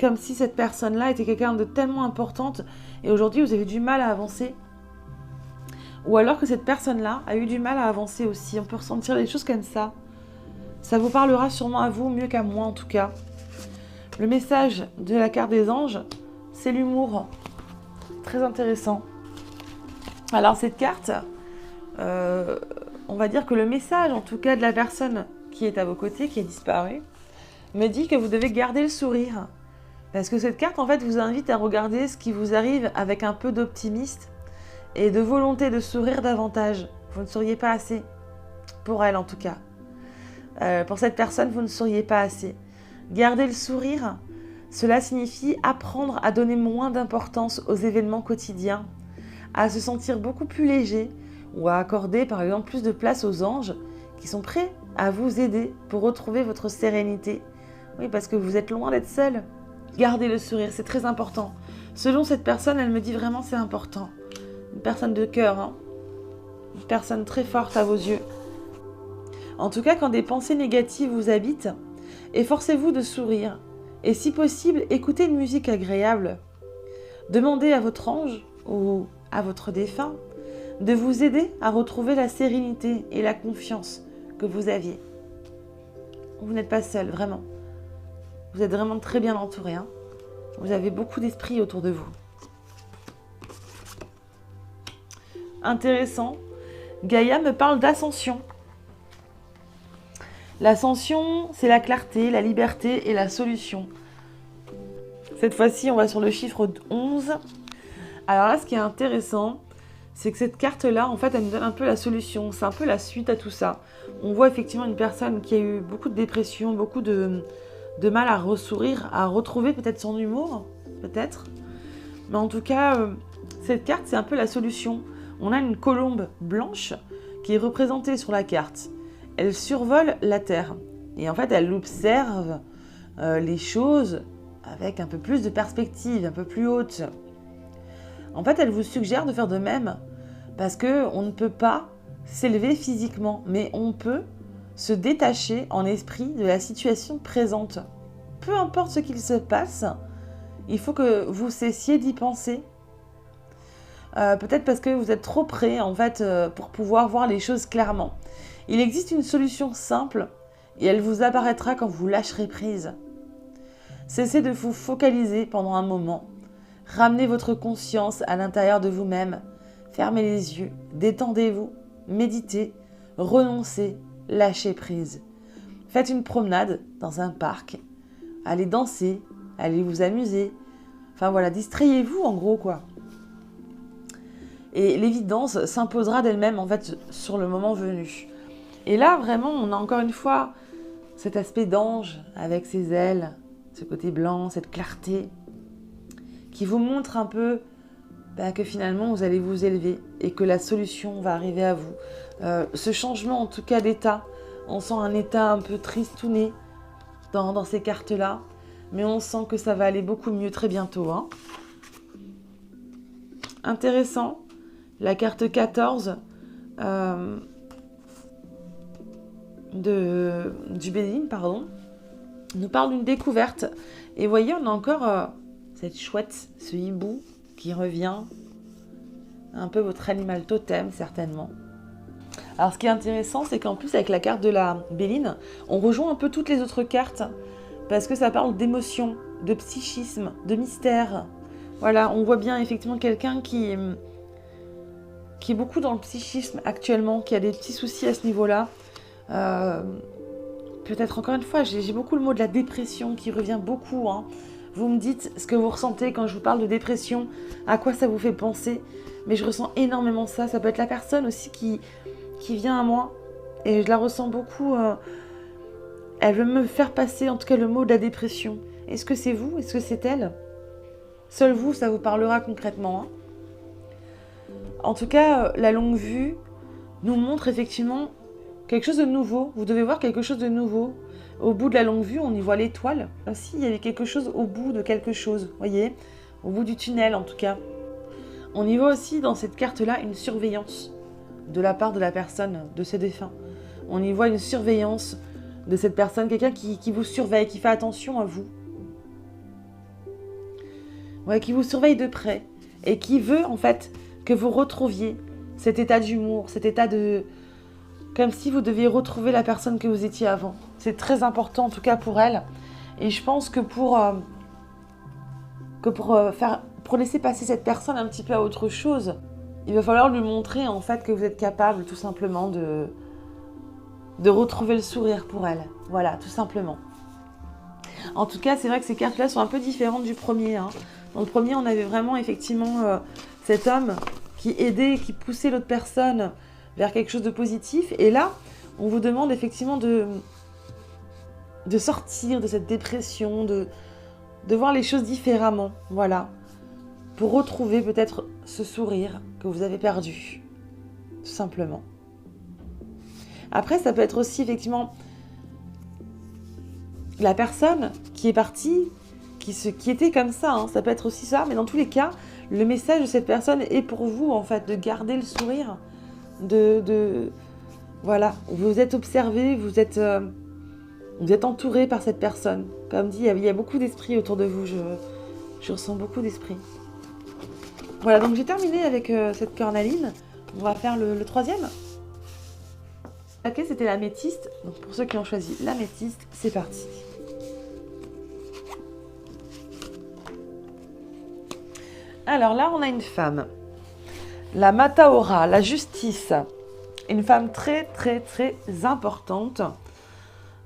Comme si cette personne-là était quelqu'un de tellement importante et aujourd'hui vous avez du mal à avancer. Ou alors que cette personne-là a eu du mal à avancer aussi. On peut ressentir des choses comme ça. Ça vous parlera sûrement à vous, mieux qu'à moi en tout cas. Le message de la carte des anges, c'est l'humour. Très intéressant. Alors cette carte, on on va dire que le message, en tout cas de la personne qui est à vos côtés, qui a disparu, me dit que vous devez garder le sourire. Parce que cette carte, en fait, vous invite à regarder ce qui vous arrive avec un peu d'optimisme et de volonté de sourire davantage. Vous ne souriez pas assez. Pour elle, en tout cas. Pour cette personne, vous ne souriez pas assez. Garder le sourire, cela signifie apprendre à donner moins d'importance aux événements quotidiens, à se sentir beaucoup plus léger ou à accorder, par exemple, plus de place aux anges qui sont prêts à vous aider pour retrouver votre sérénité. Oui, parce que vous êtes loin d'être seul. Gardez le sourire, c'est très important. Selon cette personne, elle me dit vraiment c'est important. Une personne de cœur, hein. Une personne très forte à vos yeux. En tout cas, quand des pensées négatives vous habitent, efforcez-vous de sourire. Et si possible, écoutez une musique agréable. Demandez à votre ange ou à votre défunt de vous aider à retrouver la sérénité et la confiance que vous aviez. Vous n'êtes pas seul, vraiment. Vous êtes vraiment très bien entouré. Hein. Vous avez beaucoup d'esprit autour de vous. Intéressant. Gaïa me parle d'ascension. L'ascension, c'est la clarté, la liberté et la solution. Cette fois-ci, on va sur le chiffre 11. Alors là, ce qui est intéressant, c'est que cette carte-là, en fait, elle nous donne un peu la solution. C'est un peu la suite à tout ça. On voit effectivement une personne qui a eu beaucoup de dépression, beaucoup de mal à ressourire, à retrouver peut-être son humour, peut-être. Mais en tout cas, cette carte, c'est un peu la solution. On a une colombe blanche qui est représentée sur la carte. Elle survole la Terre. Et en fait, elle observe les choses avec un peu plus de perspective, un peu plus haute. En fait, elle vous suggère de faire de même. Parce qu'on ne peut pas s'élever physiquement, mais on peut se détacher en esprit de la situation présente. Peu importe ce qu'il se passe, il faut que vous cessiez d'y penser. Peut-être parce que vous êtes trop près, en fait, pour pouvoir voir les choses clairement. Il existe une solution simple et elle vous apparaîtra quand vous lâcherez prise. Cessez de vous focaliser pendant un moment. Ramenez votre conscience à l'intérieur de vous-même. Fermez les yeux, détendez-vous, méditez, renoncez, lâchez prise. Faites une promenade dans un parc. Allez danser, allez vous amuser. Enfin voilà, distrayez-vous en gros quoi. Et l'évidence s'imposera d'elle-même en fait sur le moment venu. Et là vraiment on a encore une fois cet aspect d'ange avec ses ailes, ce côté blanc, cette clarté qui vous montre un peu que finalement vous allez vous élever et que la solution va arriver à vous. Ce changement en tout cas d'état, on sent un état un peu tristouné dans ces cartes-là, mais on sent que ça va aller beaucoup mieux très bientôt. Hein. Intéressant, la carte 14 du Béline, nous parle d'une découverte. Et vous voyez, on a encore cette chouette, ce hibou qui revient, un peu votre animal totem certainement. Alors ce qui est intéressant, c'est qu'en plus avec la carte de la Béline, on rejoint un peu toutes les autres cartes, parce que ça parle d'émotion, de psychisme, de mystère. Voilà, on voit bien effectivement quelqu'un qui est beaucoup dans le psychisme actuellement, qui a des petits soucis à ce niveau-là. Peut-être encore une fois, j'ai beaucoup le mot de la dépression qui revient beaucoup. Hein. Vous me dites ce que vous ressentez quand je vous parle de dépression, à quoi ça vous fait penser. Mais je ressens énormément ça. Ça peut être la personne aussi qui vient à moi. Et je la ressens beaucoup. Elle veut me faire passer en tout cas le mot de la dépression. Est-ce que c'est vous? Est-ce que c'est elle? Seul vous, ça vous parlera concrètement. Hein. En tout cas, la longue vue nous montre effectivement quelque chose de nouveau. Vous devez voir quelque chose de nouveau. Au bout de la longue vue, on y voit l'étoile. Comme s'il y avait quelque chose au bout de quelque chose. Vous voyez? Au bout du tunnel, en tout cas. On y voit aussi dans cette carte-là une surveillance de la part de la personne, de ses défunts. On y voit une surveillance de cette personne, quelqu'un qui vous surveille, qui fait attention à vous. Ouais, qui vous surveille de près et qui veut en fait que vous retrouviez cet état d'humour, cet état de... comme si vous deviez retrouver la personne que vous étiez avant. C'est très important en tout cas pour elle. Et je pense que pour laisser passer cette personne un petit peu à autre chose, il va falloir lui montrer en fait que vous êtes capable tout simplement de retrouver le sourire pour elle. Voilà, tout simplement. En tout cas, c'est vrai que ces cartes-là sont un peu différentes du premier. Dans le premier, on avait vraiment effectivement cet homme qui aidait, qui poussait l'autre personne vers quelque chose de positif. Et là, on vous demande effectivement de sortir de cette dépression, de voir les choses différemment. Voilà. Pour retrouver peut-être ce sourire que vous avez perdu. Tout simplement. Après, ça peut être aussi effectivement la personne qui est partie, qui était comme ça, ça peut être aussi ça, mais dans tous les cas, le message de cette personne est pour vous, en fait, de garder le sourire, voilà, vous êtes observé, vous êtes entouré par cette personne. Comme dit, il y a beaucoup d'esprit autour de vous, je ressens beaucoup d'esprit. Voilà, donc j'ai terminé avec cette cornaline. On va faire le troisième. Ok, c'était l'améthyste. Donc pour ceux qui ont choisi l'améthyste, c'est parti. Alors là, on a une femme. La Mataora, la justice. Une femme très, très, très importante.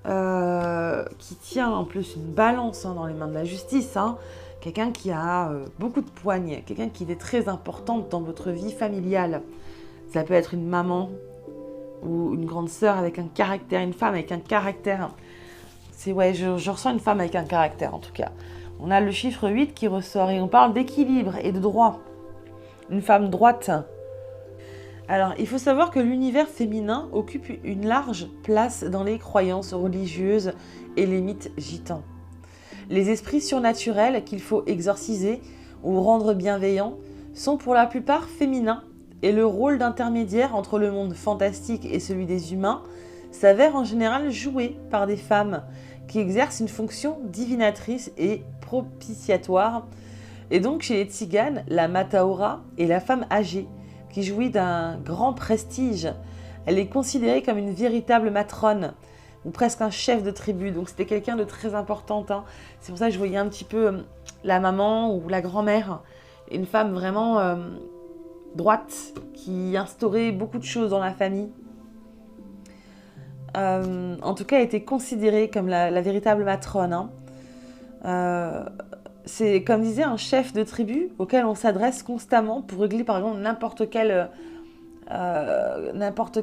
Qui tient en plus une balance dans les mains de la justice. Quelqu'un qui a beaucoup de poigne. Quelqu'un qui est très importante dans votre vie familiale. Ça peut être une maman ou une grande sœur avec un caractère, une femme avec un caractère. Je ressens une femme avec un caractère en tout cas. On a le chiffre 8 qui ressort et on parle d'équilibre et de droit. Une femme droite. Alors, il faut savoir que l'univers féminin occupe une large place dans les croyances religieuses et les mythes gitans. Les esprits surnaturels qu'il faut exorciser ou rendre bienveillants sont pour la plupart féminins et le rôle d'intermédiaire entre le monde fantastique et celui des humains s'avère en général joué par des femmes qui exercent une fonction divinatrice et propitiatoire. Et donc chez les tziganes, la Mataora est la femme âgée qui jouit d'un grand prestige. Elle est considérée comme une véritable matrone ou presque un chef de tribu. Donc c'était quelqu'un de très important. C'est pour ça que je voyais un petit peu la maman ou la grand-mère. Une femme vraiment droite qui instaurait beaucoup de choses dans la famille. En tout cas, elle était considérée comme la véritable matrone. C'est, comme disait, un chef de tribu auquel on s'adresse constamment pour régler, par exemple, n'importe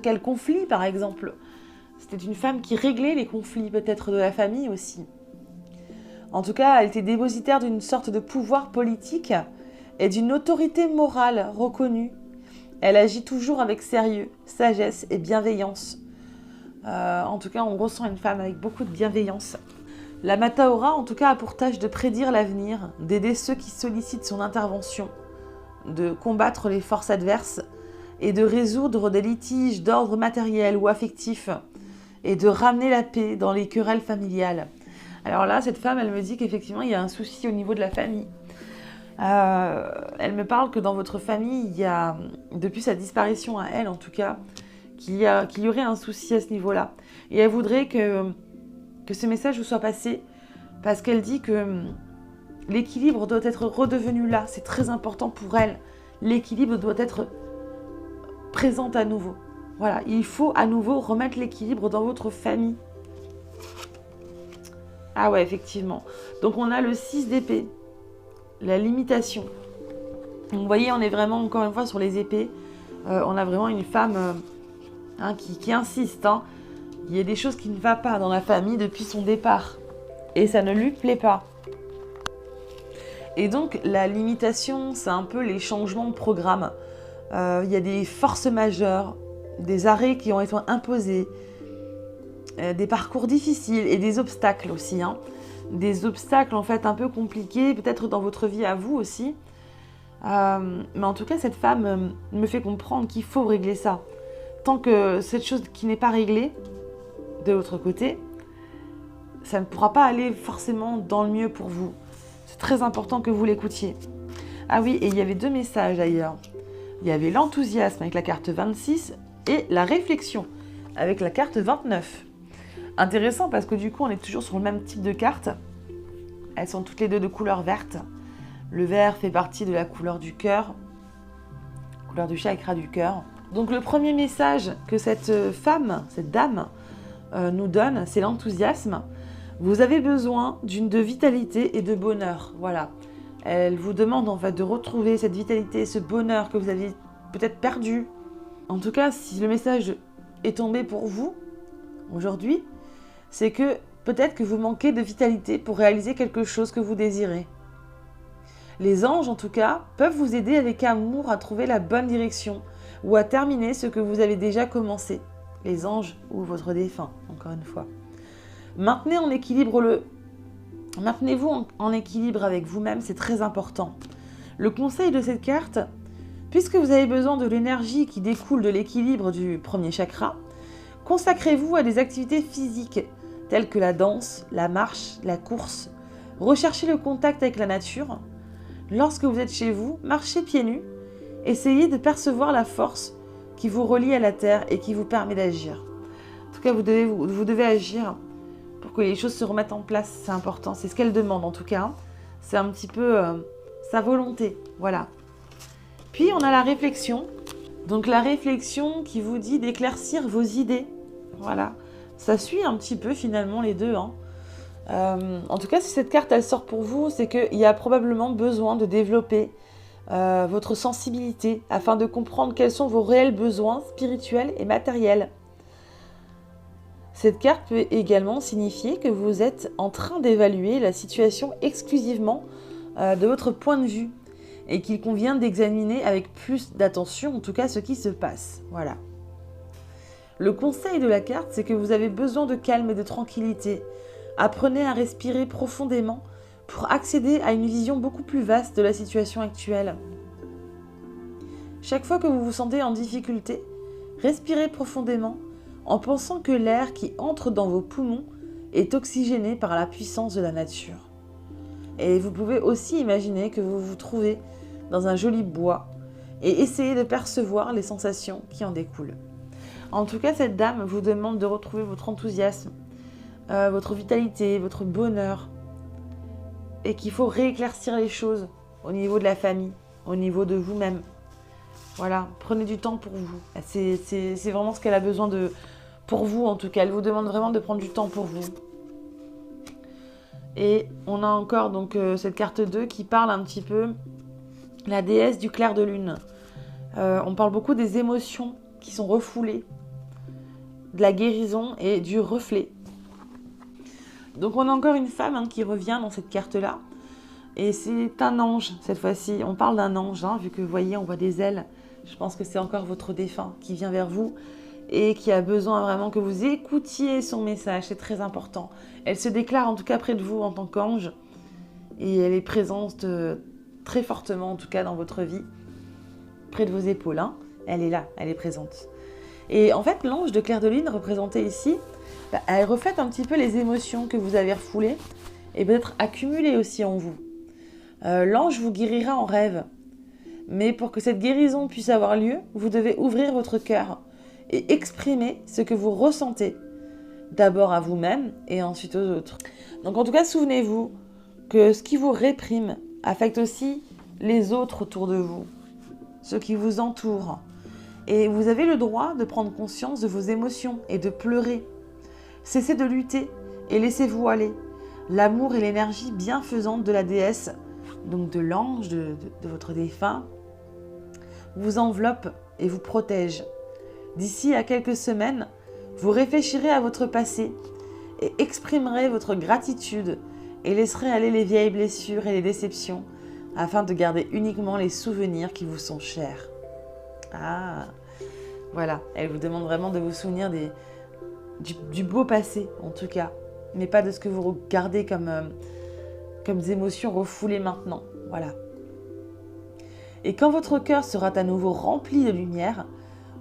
quel conflit, par exemple. C'était une femme qui réglait les conflits, peut-être, de la famille aussi. En tout cas, elle était dépositaire d'une sorte de pouvoir politique et d'une autorité morale reconnue. Elle agit toujours avec sérieux, sagesse et bienveillance. En tout cas, on ressent une femme avec beaucoup de bienveillance. La Mataora, en tout cas, a pour tâche de prédire l'avenir, d'aider ceux qui sollicitent son intervention, de combattre les forces adverses et de résoudre des litiges d'ordre matériel ou affectif et de ramener la paix dans les querelles familiales. Alors là, cette femme, elle me dit qu'effectivement, il y a un souci au niveau de la famille. Elle me parle que dans votre famille, il y a, depuis sa disparition à elle en tout cas, qu'il y aurait un souci à ce niveau-là. Et elle voudrait que ce message vous soit passé parce qu'elle dit que l'équilibre doit être redevenu là. C'est très important pour elle. L'équilibre doit être présent à nouveau. Voilà, il faut à nouveau remettre l'équilibre dans votre famille. Ah ouais, effectivement. Donc on a le 6 d'épée, la limitation. Donc, vous voyez, on est vraiment encore une fois sur les épées. On a vraiment une femme qui insiste. Il y a des choses qui ne vont pas dans la famille depuis son départ. Et ça ne lui plaît pas. Et donc, la limitation, c'est un peu les changements de programme. Il y a des forces majeures, des arrêts qui ont été imposés, des parcours difficiles et des obstacles aussi. Des obstacles, en fait, un peu compliqués, peut-être dans votre vie à vous aussi. Mais en tout cas, cette femme me fait comprendre qu'il faut régler ça. Tant que cette chose qui n'est pas réglée, de l'autre côté, ça ne pourra pas aller forcément dans le mieux pour vous. C'est très important que vous l'écoutiez. Ah oui, et il y avait 2 messages d'ailleurs. Il y avait l'enthousiasme avec la carte 26 et la réflexion avec la carte 29. Intéressant parce que du coup, on est toujours sur le même type de carte. Elles sont toutes les deux de couleur verte. Le vert fait partie de la couleur du cœur, couleur du chakra du cœur. Donc le premier message que cette femme, cette dame, nous donne, c'est l'enthousiasme. Vous avez besoin de vitalité et de bonheur. Voilà. Elle vous demande en fait de retrouver cette vitalité, ce bonheur que vous aviez peut-être perdu. En tout cas, si le message est tombé pour vous aujourd'hui, c'est que peut-être que vous manquez de vitalité pour réaliser quelque chose que vous désirez. Les anges, en tout cas, peuvent vous aider avec amour à trouver la bonne direction ou à terminer ce que vous avez déjà commencé. Les anges ou votre défunt, encore une fois. Maintenez-vous en équilibre avec vous-même, c'est très important. Le conseil de cette carte, puisque vous avez besoin de l'énergie qui découle de l'équilibre du premier chakra, consacrez-vous à des activités physiques telles que la danse, la marche, la course. Recherchez le contact avec la nature. Lorsque vous êtes chez vous, marchez pieds nus. Essayez de percevoir la force qui vous relie à la terre et qui vous permet d'agir. En tout cas, vous devez agir pour que les choses se remettent en place. C'est important, c'est ce qu'elle demande en tout cas. C'est un petit peu sa volonté, voilà. Puis on a la réflexion. Donc la réflexion qui vous dit d'éclaircir vos idées. Voilà, ça suit un petit peu finalement les deux. En tout cas, si cette carte elle sort pour vous, c'est qu'il y a probablement besoin de développer votre sensibilité afin de comprendre quels sont vos réels besoins spirituels et matériels. Cette carte peut également signifier que vous êtes en train d'évaluer la situation exclusivement de votre point de vue et qu'il convient d'examiner avec plus d'attention, en tout cas, ce qui se passe. Voilà. Le conseil de la carte, c'est que vous avez besoin de calme et de tranquillité. Apprenez à respirer profondément pour accéder à une vision beaucoup plus vaste de la situation actuelle. Chaque fois que vous vous sentez en difficulté, respirez profondément en pensant que l'air qui entre dans vos poumons est oxygéné par la puissance de la nature. Et vous pouvez aussi imaginer que vous vous trouvez dans un joli bois et essayer de percevoir les sensations qui en découlent. En tout cas, cette dame vous demande de retrouver votre enthousiasme, votre vitalité, votre bonheur, et qu'il faut rééclaircir les choses au niveau de la famille, au niveau de vous-même. Voilà, prenez du temps pour vous. C'est vraiment ce qu'elle a besoin pour vous en tout cas. Elle vous demande vraiment de prendre du temps pour vous. Et on a encore donc cette carte 2 qui parle un petit peu la déesse du clair de lune. On parle beaucoup des émotions qui sont refoulées, de la guérison et du reflet. Donc on a encore une femme qui revient dans cette carte-là. Et c'est un ange cette fois-ci. On parle d'un ange, vu que vous voyez, on voit des ailes. Je pense que c'est encore votre défunt qui vient vers vous et qui a besoin vraiment que vous écoutiez son message. C'est très important. Elle se déclare en tout cas près de vous en tant qu'ange. Et elle est présente très fortement en tout cas dans votre vie. Près de vos épaules. Elle est là, elle est présente. Et en fait, l'ange de clair de lune représenté ici, elle reflète un petit peu les émotions que vous avez refoulées et peut-être accumulées aussi en vous. L'ange vous guérira en rêve. Mais pour que cette guérison puisse avoir lieu, vous devez ouvrir votre cœur et exprimer ce que vous ressentez. D'abord à vous-même et ensuite aux autres. Donc en tout cas, souvenez-vous que ce qui vous réprime affecte aussi les autres autour de vous, ceux qui vous entourent. Et vous avez le droit de prendre conscience de vos émotions et de pleurer. Cessez de lutter et laissez-vous aller. L'amour et l'énergie bienfaisante de la déesse, donc de l'ange, de votre défunt, vous enveloppe et vous protège. D'ici à quelques semaines, vous réfléchirez à votre passé et exprimerez votre gratitude et laisserez aller les vieilles blessures et les déceptions afin de garder uniquement les souvenirs qui vous sont chers. Ah, voilà, elle vous demande vraiment de vous souvenir du beau passé en tout cas, mais pas de ce que vous regardez comme émotions refoulées maintenant. Voilà. Et quand votre cœur sera à nouveau rempli de lumière,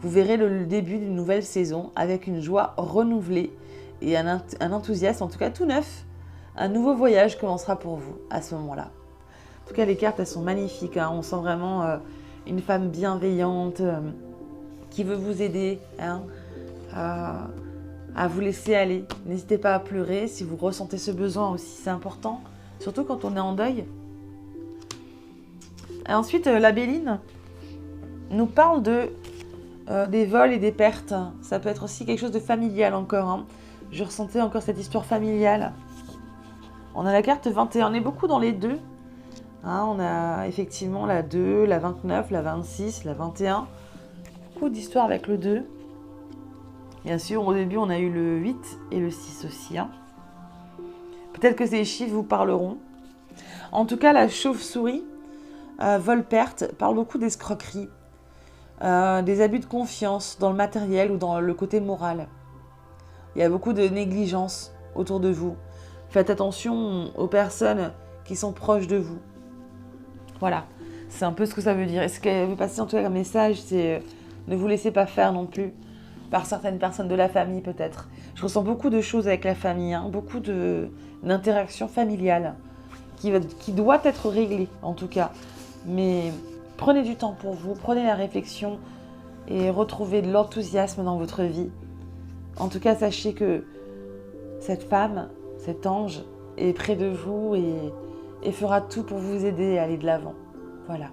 vous verrez le début d'une nouvelle saison avec une joie renouvelée et un enthousiasme en tout cas tout neuf. Un nouveau voyage commencera pour vous à ce moment-là. En tout cas, les cartes, elles sont magnifiques. On sent vraiment une femme bienveillante qui veut vous aider à vous laisser aller. N'hésitez pas à pleurer si vous ressentez ce besoin aussi, c'est important, surtout quand on est en deuil. Et ensuite, la Béline nous parle des vols et des pertes. Ça peut être aussi quelque chose de familial encore. Je ressentais encore cette histoire familiale. On a la carte 21, on est beaucoup dans les 2. Hein, on a effectivement la 2, la 29, la 26, la 21. Beaucoup d'histoires avec le 2. Bien sûr, au début, on a eu le 8 et le 6 aussi. Hein. Peut-être que ces chiffres vous parleront. En tout cas, la chauve-souris, vol-perte, parle beaucoup d'escroquerie, des abus de confiance dans le matériel ou dans le côté moral. Il y a beaucoup de négligence autour de vous. Faites attention aux personnes qui sont proches de vous. Voilà, c'est un peu ce que ça veut dire. Et ce qu'elle veut passer en tout cas comme message, c'est ne vous laissez pas faire non plus par certaines personnes de la famille peut-être. Je ressens beaucoup de choses avec la famille, hein, beaucoup d'interactions familiales qui doit être réglée en tout cas. Mais prenez du temps pour vous, prenez la réflexion et retrouvez de l'enthousiasme dans votre vie. En tout cas, sachez que cette femme, cet ange est près de vous et fera tout pour vous aider à aller de l'avant. Voilà.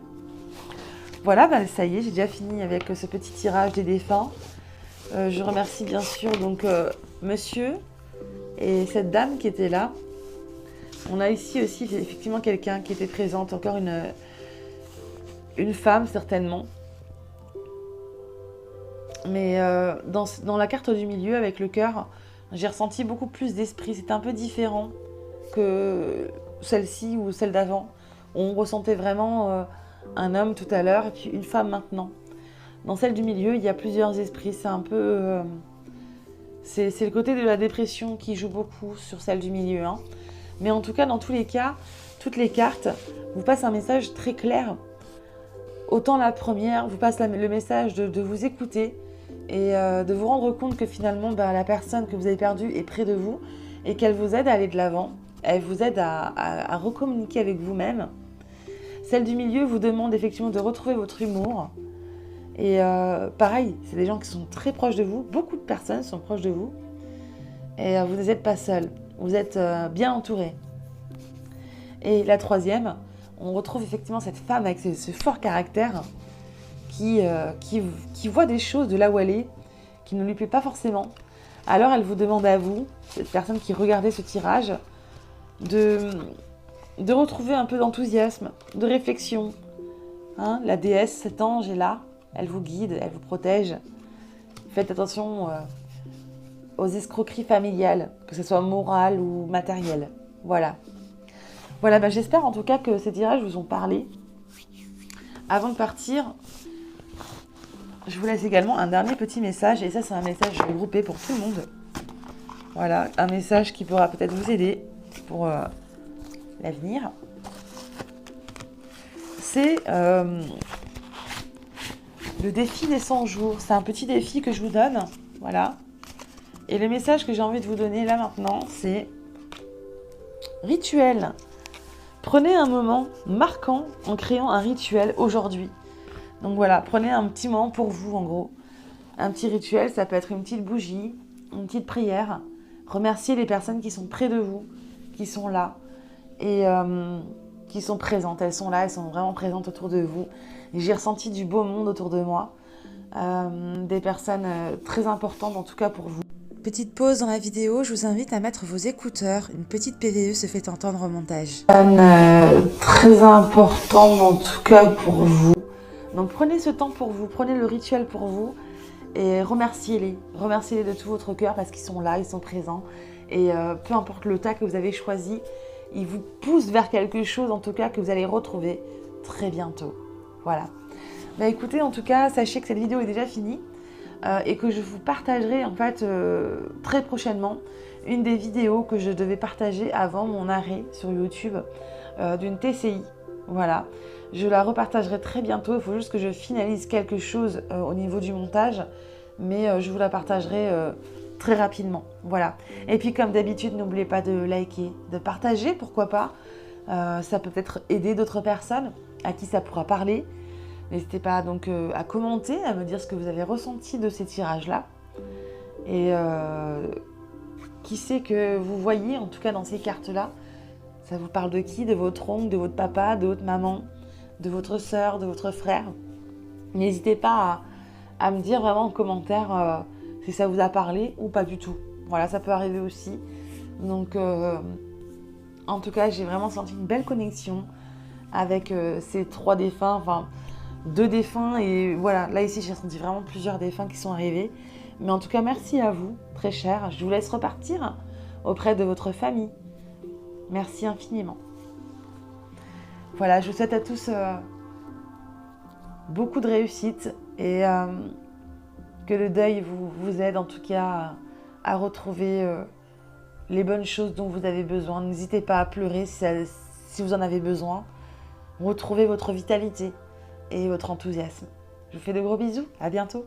Voilà, ben ça y est, j'ai déjà fini avec ce petit tirage des défunts. Je remercie bien sûr donc monsieur et cette dame qui était là. On a ici aussi effectivement quelqu'un qui était présente, encore une femme certainement. Mais dans la carte du milieu avec le cœur, j'ai ressenti beaucoup plus d'esprit. C'était un peu différent que celle-ci ou celle d'avant. On ressentait vraiment un homme tout à l'heure et puis une femme maintenant. Dans celle du milieu, il y a plusieurs esprits. C'est un peu... c'est le côté de la dépression qui joue beaucoup sur celle du milieu. Hein. Mais en tout cas, dans tous les cas, toutes les cartes vous passent un message très clair. Autant la première vous passe le message de vous écouter et de vous rendre compte que finalement, la personne que vous avez perdue est près de vous et qu'elle vous aide à aller de l'avant. Elle vous aide à recommuniquer avec vous-même. Celle du milieu vous demande effectivement de retrouver votre humour. Et pareil, c'est des gens qui sont très proches de vous. Beaucoup de personnes sont proches de vous. Et vous n'êtes pas seul. Vous êtes bien entouré. Et la troisième, on retrouve effectivement cette femme avec ce fort caractère qui voit des choses de là où elle est, qui ne lui plaît pas forcément. Alors elle vous demande à vous, cette personne qui regardait ce tirage, de retrouver un peu d'enthousiasme, de réflexion. Hein, la déesse, cet ange est là, elle vous guide, elle vous protège. Faites attention aux escroqueries familiales, que ce soit morales ou matérielles. Voilà. Voilà, j'espère en tout cas que ces tirages vous ont parlé. Avant de partir, je vous laisse également un dernier petit message. Et ça, c'est un message groupé pour tout le monde. Voilà, un message qui pourra peut-être vous aider pour l'avenir. C'est le défi des 100 jours. C'est un petit défi que je vous donne. Voilà. Et le message que j'ai envie de vous donner là maintenant, c'est rituel. Prenez un moment marquant en créant un rituel aujourd'hui. Donc voilà, prenez un petit moment pour vous en gros. Un petit rituel, ça peut être une petite bougie, une petite prière. Remerciez les personnes qui sont près de vous, qui sont là et qui sont présentes. Elles sont là, elles sont vraiment présentes autour de vous. Et j'ai ressenti du beau monde autour de moi. Des personnes très importantes en tout cas pour vous. Petite pause dans la vidéo, je vous invite à mettre vos écouteurs. Une petite PVE se fait entendre au montage. Très importante en tout cas pour vous. Donc prenez ce temps pour vous, prenez le rituel pour vous et remerciez-les. Remerciez-les de tout votre cœur parce qu'ils sont là, ils sont présents. Et peu importe le tas que vous avez choisi, ils vous poussent vers quelque chose en tout cas que vous allez retrouver très bientôt. Voilà. Écoutez, en tout cas, sachez que cette vidéo est déjà finie. Et que je vous partagerai en fait très prochainement une des vidéos que je devais partager avant mon arrêt sur YouTube d'une TCI. Voilà, je la repartagerai très bientôt, il faut juste que je finalise quelque chose au niveau du montage, mais je vous la partagerai très rapidement. Voilà, et puis comme d'habitude, n'oubliez pas de liker, de partager, pourquoi pas, ça peut peut-être aider d'autres personnes à qui ça pourra parler. N'hésitez pas donc à commenter, à me dire ce que vous avez ressenti de ces tirages-là. Et qui sait que vous voyez, en tout cas dans ces cartes-là, ça vous parle de qui? De votre oncle, de votre papa, de votre maman, de votre sœur, de votre frère. N'hésitez pas à me dire vraiment en commentaire si ça vous a parlé ou pas du tout. Voilà, ça peut arriver aussi. Donc, en tout cas, j'ai vraiment senti une belle connexion avec ces 3 défunts, enfin 2 défunts. Et voilà, là ici, j'ai senti vraiment plusieurs défunts qui sont arrivés. Mais en tout cas, merci à vous, très cher. Je vous laisse repartir auprès de votre famille. Merci infiniment. Voilà, je vous souhaite à tous beaucoup de réussite et que le deuil vous aide en tout cas à retrouver les bonnes choses dont vous avez besoin. N'hésitez pas à pleurer si vous en avez besoin. Retrouvez votre vitalité et votre enthousiasme. Je vous fais de gros bisous, à bientôt.